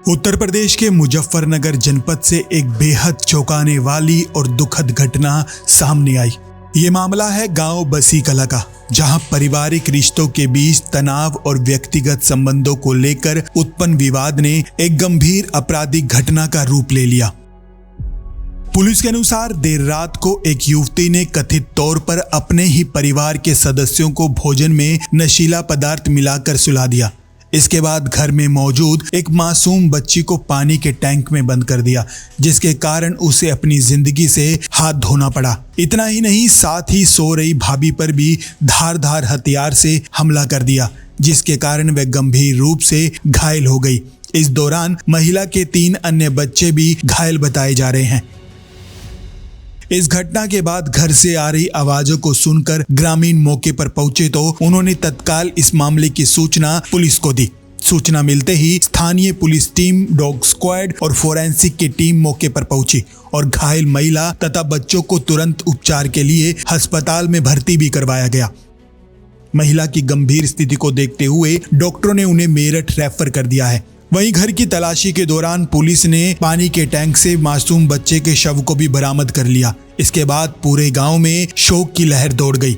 उत्तर प्रदेश के मुजफ्फरनगर जनपद से एक बेहद चौंकाने वाली और दुखद घटना सामने आई। ये मामला है गांव बसी कला का, जहां पारिवारिक रिश्तों के बीच तनाव और व्यक्तिगत संबंधों को लेकर उत्पन्न विवाद ने एक गंभीर आपराधिक घटना का रूप ले लिया। पुलिस के अनुसार देर रात को एक युवती ने कथित तौर पर अपने ही परिवार के सदस्यों को भोजन में नशीला पदार्थ मिलाकर सुला दिया। इसके बाद घर में मौजूद एक मासूम बच्ची को पानी के टैंक में बंद कर दिया, जिसके कारण उसे अपनी जिंदगी से हाथ धोना पड़ा। इतना ही नहीं, साथ ही सो रही भाभी पर भी धारदार हथियार से हमला कर दिया, जिसके कारण वह गंभीर रूप से घायल हो गई। इस दौरान महिला के 3 अन्य बच्चे भी घायल बताए जा रहे हैं। इस घटना के बाद घर से आ रही आवाजों को सुनकर ग्रामीण मौके पर पहुंचे तो उन्होंने तत्काल इस मामले की सूचना पुलिस को दी। सूचना मिलते ही स्थानीय पुलिस टीम, डॉग स्क्वाड और फोरेंसिक की टीम मौके पर पहुंची और घायल महिला तथा बच्चों को तुरंत उपचार के लिए अस्पताल में भर्ती भी करवाया गया। महिला की गंभीर स्थिति को देखते हुए डॉक्टरों ने उन्हें मेरठ रेफर कर दिया है। वहीं घर की तलाशी के दौरान पुलिस ने पानी के टैंक से मासूम बच्चे के शव को भी बरामद कर लिया। इसके बाद पूरे गांव में शोक की लहर दौड़ गई।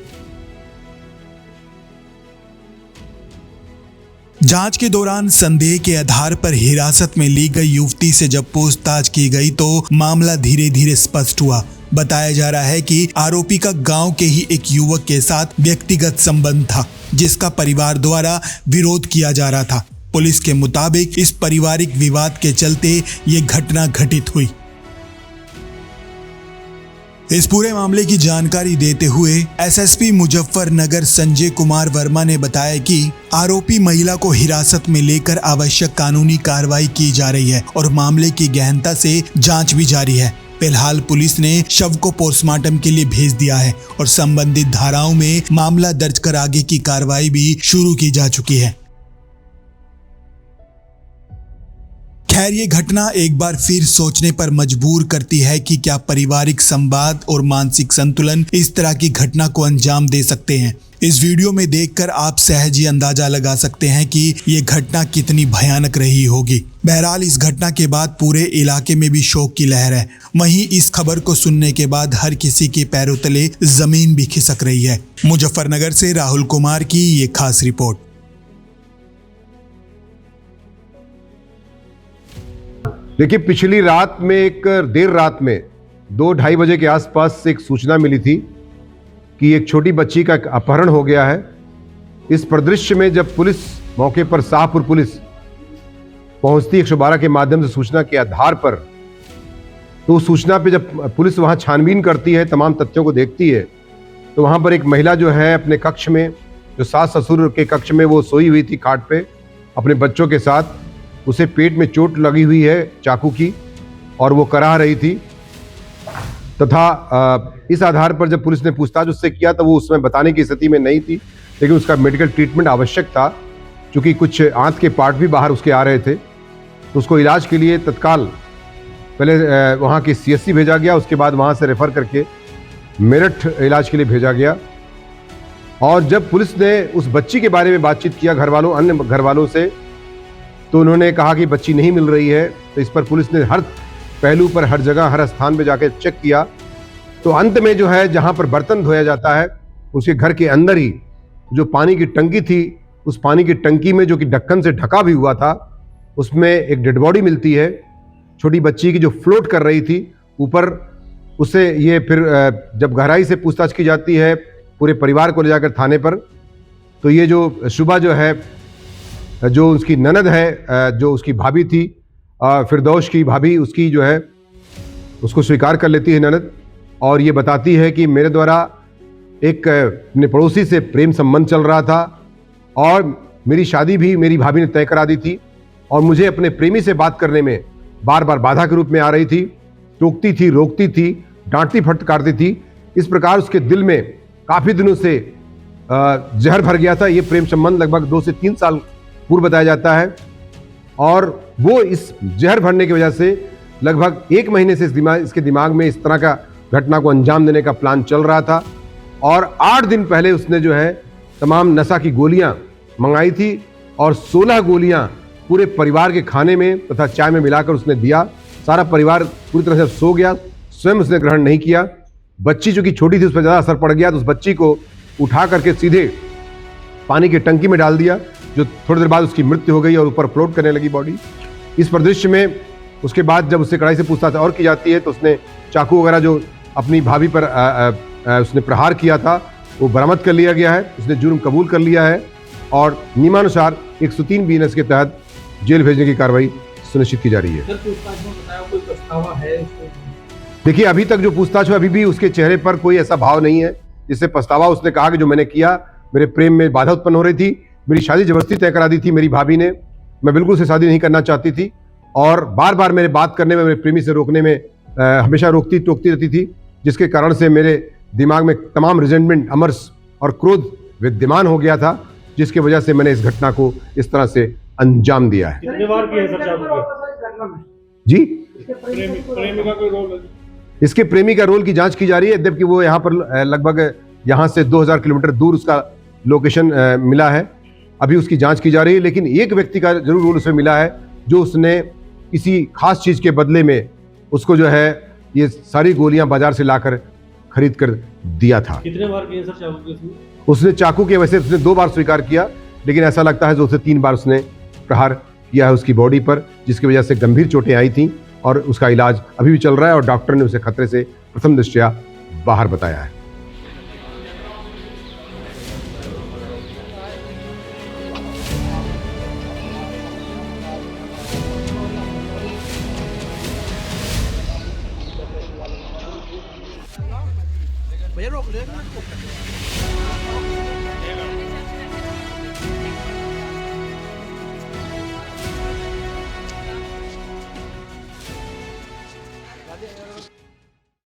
जांच के दौरान संदेह के आधार पर हिरासत में ली गई युवती से जब पूछताछ की गई तो मामला धीरे धीरे स्पष्ट हुआ। बताया जा रहा है कि आरोपी का गांव के ही एक युवक के साथ व्यक्तिगत संबंध था, जिसका परिवार द्वारा विरोध किया जा रहा था। पुलिस के मुताबिक इस पारिवारिक विवाद के चलते ये घटना घटित हुई। इस पूरे मामले की जानकारी देते हुए एसएसपी मुजफ्फरनगर संजय कुमार वर्मा ने बताया कि आरोपी महिला को हिरासत में लेकर आवश्यक कानूनी कार्रवाई की जा रही है और मामले की गहनता से जांच भी जारी है। फिलहाल पुलिस ने शव को पोस्टमार्टम के लिए भेज दिया है और संबंधित धाराओं में मामला दर्ज कर आगे की कार्रवाई भी शुरू की जा चुकी है। खैर, ये घटना एक बार फिर सोचने पर मजबूर करती है कि क्या पारिवारिक संवाद और मानसिक संतुलन इस तरह की घटना को अंजाम दे सकते हैं। इस वीडियो में देखकर आप सहज ही अंदाजा लगा सकते हैं कि ये घटना कितनी भयानक रही होगी। बहरहाल, इस घटना के बाद पूरे इलाके में भी शोक की लहर है। वहीं इस खबर को सुनने के बाद हर किसी के पैरों तले जमीन भी खिसक रही है। मुजफ्फरनगर से राहुल कुमार की ये खास रिपोर्ट। देखिए, पिछली रात में देर रात में 2-2:30 बजे के आसपास एक सूचना मिली थी कि एक छोटी बच्ची का अपहरण हो गया है। इस परिदृश्य में जब पुलिस मौके पर, शाहपुर पुलिस पहुंचती 112 के माध्यम से सूचना के आधार पर, तो उस सूचना पे जब पुलिस वहां छानबीन करती है, तमाम तथ्यों को देखती है, तो वहां पर एक महिला जो है अपने कक्ष में, जो सास ससुर के कक्ष में वो सोई हुई थी खाट पे अपने बच्चों के साथ। उसे पेट में चोट लगी हुई है चाकू की और वो कराह रही थी तथा इस आधार पर जब पुलिस ने पूछताछ उससे किया तो वो उसमें बताने की स्थिति में नहीं थी, लेकिन उसका मेडिकल ट्रीटमेंट आवश्यक था, क्योंकि कुछ आंत के पार्ट भी बाहर उसके आ रहे थे। तो उसको इलाज के लिए तत्काल पहले वहाँ की CSC भेजा गया, उसके बाद वहाँ से रेफ़र करके मेरठ इलाज के लिए भेजा गया। और जब पुलिस ने उस बच्ची के बारे में बातचीत किया अन्य घर वालों से, तो उन्होंने कहा कि बच्ची नहीं मिल रही है। तो इस पर पुलिस ने हर पहलू पर, हर जगह, हर स्थान पे जाकर चेक किया। तो अंत में जो है, जहां पर बर्तन धोया जाता है, उसके घर के अंदर ही जो पानी की टंकी थी, उस पानी की टंकी में, जो कि ढक्कन से ढका भी हुआ था, उसमें एक डेड बॉडी मिलती है छोटी बच्ची की, जो फ्लोट कर रही थी ऊपर। उसे ये फिर जब गहराई से पूछताछ की जाती है पूरे परिवार को ले जाकर थाने पर, तो ये जो शुभा जो है, जो उसकी ननद है, जो उसकी भाभी थी, फिरदौश की भाभी, उसकी जो है उसको स्वीकार कर लेती है ननद, और ये बताती है कि मेरे द्वारा एक अपने पड़ोसी से प्रेम संबंध चल रहा था और मेरी शादी भी मेरी भाभी ने तय करा दी थी और मुझे अपने प्रेमी से बात करने में बार बार बाधा के रूप में आ रही थी, टोकती थी, रोकती थी, डांटती फटकारती थी। इस प्रकार उसके दिल में काफ़ी दिनों से जहर भर गया था। ये प्रेम संबंध लगभग 2 से 3 साल पूर्व बताया जाता है, और वो इस जहर भरने की वजह से लगभग 1 महीने से इसके दिमाग में इस तरह का घटना को अंजाम देने का प्लान चल रहा था। और 8 दिन पहले उसने जो है तमाम नशा की गोलियां मंगाई थी और 16 गोलियां पूरे परिवार के खाने में तथा चाय में मिलाकर उसने दिया। सारा परिवार पूरी तरह से सो गया, स्वयं उसने ग्रहण नहीं किया। बच्ची चूंकि छोटी थी, उस पर ज़्यादा असर पड़ गया, तो उस बच्ची को उठा करके सीधे पानी की टंकी में डाल दिया, जो थोड़ी देर बाद उसकी मृत्यु हो गई और ऊपर फ्लोट करने लगी बॉडी। इस परिदृश्य में उसके बाद जब उससे कड़ाई से पूछताछ और की जाती है तो उसने चाकू वगैरह जो अपनी भाभी पर उसने प्रहार किया था वो बरामद कर लिया गया है। उसने जुर्म कबूल कर लिया है और नियमानुसार 103 बीएनएस के तहत जेल भेजने की कार्रवाई सुनिश्चित की जा रही है। सर, पूछताछ में बताया कोई पछतावा है उसको? देखिए, अभी तक जो पूछताछ है अभी भी उसके चेहरे पर कोई ऐसा भाव नहीं है जिससे पछतावा। उसने कहा कि जो मैंने किया, मेरे प्रेम में बाधा उत्पन्न हो रही थी, मेरी शादी जबरदस्ती तय करा दी थी मेरी भाभी ने, मैं बिल्कुल से शादी नहीं करना चाहती थी और बार बार मेरे बात करने में, मेरे प्रेमी से रोकने में हमेशा रोकती टोकती रहती थी, जिसके कारण से मेरे दिमाग में तमाम रिजेंटमेंट, अमर्स और क्रोध विद्यमान हो गया था, जिसकी वजह से मैंने इस घटना को इस तरह से अंजाम दिया है। कितने बार किया सर चाकू? जी, प्रेमी का कोई रोल है? इसके प्रेमी का रोल की जांच की जा रही है, जबकि वो यहाँ पर लगभग यहाँ से 2000 किलोमीटर दूर उसका लोकेशन मिला है। अभी उसकी जांच की जा रही है, लेकिन एक व्यक्ति का जरूर रोल उसमें मिला है, जो उसने किसी खास चीज के बदले में उसको जो है ये सारी गोलियां बाजार से लाकर खरीद कर दिया था। कितने बार किए सर चाकू के उसमें? उसने चाकू के वैसे उसने 2 बार स्वीकार किया, लेकिन ऐसा लगता है कि उसे 3 बार उसने प्रहार किया है उसकी बॉडी पर, जिसकी वजह से गंभीर चोटें आई थी और उसका इलाज अभी भी चल रहा है और डॉक्टर ने उसे खतरे से प्रथम दृष्टया बाहर बताया है। भैया रोक ले।